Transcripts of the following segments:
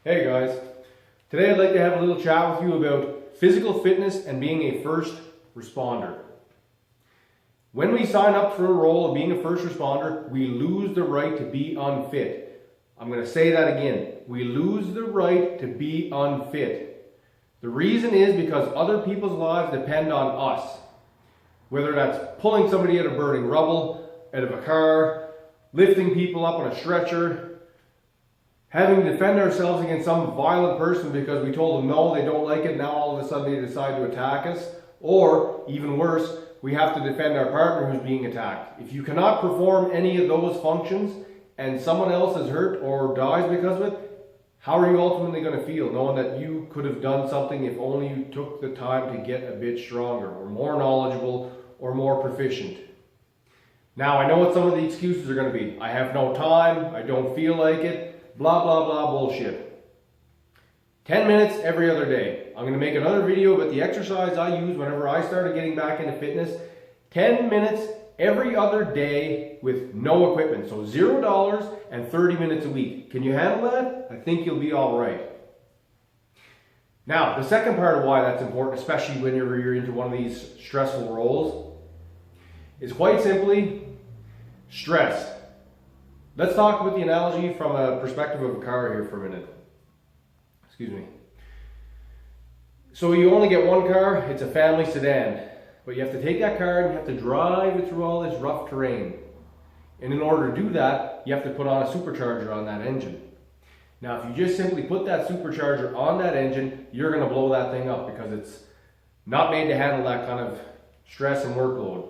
Hey guys, today I'd like to have a little chat with you about physical fitness and being a first responder. When we sign up for a role of being a first responder, we lose the right to be unfit. I'm going to say that again. We lose the right to be unfit. The reason is because other people's lives depend on us. Whether that's pulling somebody out of burning rubble, out of a car, lifting people up on a stretcher, having to defend ourselves against some violent person because we told them no, they don't like it, now all of a sudden they decide to attack us. Or, even worse, we have to defend our partner who's being attacked. If you cannot perform any of those functions and someone else is hurt or dies because of it, how are you ultimately going to feel knowing that you could have done something if only you took the time to get a bit stronger or more knowledgeable or more proficient? Now, I know what some of the excuses are going to be. I have no time, I don't feel like it, blah, blah, blah, bullshit. 10 minutes every other day. I'm going to make another video about the exercise I use whenever I started getting back into fitness. 10 minutes every other day with no equipment. So $0 and 30 minutes a week. Can you handle that? I think you'll be all right. Now, the second part of why that's important, especially when you're into one of these stressful roles, is quite simply stress. Let's talk about the analogy from a perspective of a car here for a minute. Excuse me. So you only get one car, it's a family sedan. But you have to take that car and you have to drive it through all this rough terrain. And in order to do that, you have to put on a supercharger on that engine. Now if you just simply put that supercharger on that engine, you're going to blow that thing up because it's not made to handle that kind of stress and workload.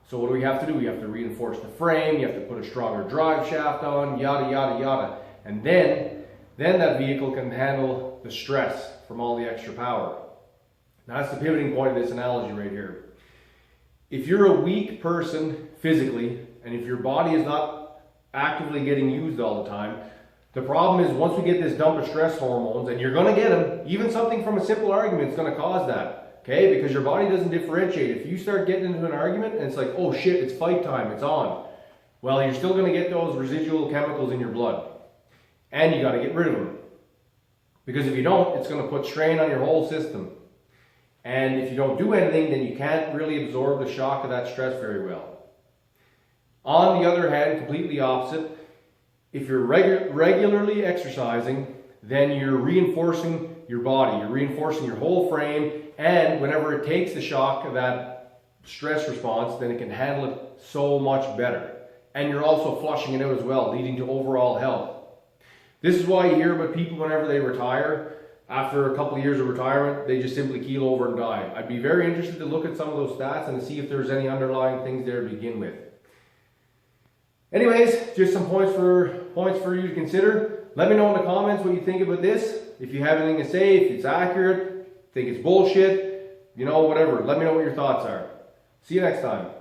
So what do we have to do? We have to reinforce the frame, you have to put a stronger drive shaft on, yada, yada, yada. And then that vehicle can handle the stress from all the extra power. Now that's the pivoting point of this analogy right here. If you're a weak person physically, and if your body is not actively getting used all the time, the problem is once we get this dump of stress hormones, and you're going to get them, even something from a simple argument is going to cause that. Okay, because your body doesn't differentiate. If you start getting into an argument and it's like, oh shit, it's fight time, it's on. Well, you're still going to get those residual chemicals in your blood. And you got to get rid of them. Because if you don't, it's going to put strain on your whole system. And if you don't do anything, then you can't really absorb the shock of that stress very well. On the other hand, completely opposite, if you're regularly exercising, then you're reinforcing your body, you're reinforcing your whole frame, and whenever it takes the shock of that stress response, then it can handle it so much better. And you're also flushing it out as well, leading to overall health. This is why you hear about people whenever they retire, after a couple of years of retirement, they just simply keel over and die. I'd be very interested to look at some of those stats and to see if there's any underlying things there to begin with. Anyways, just some points for you to consider. Let me know in the comments what you think about this. If you have anything to say, if it's accurate, think it's bullshit, you know, whatever. Let me know what your thoughts are. See you next time.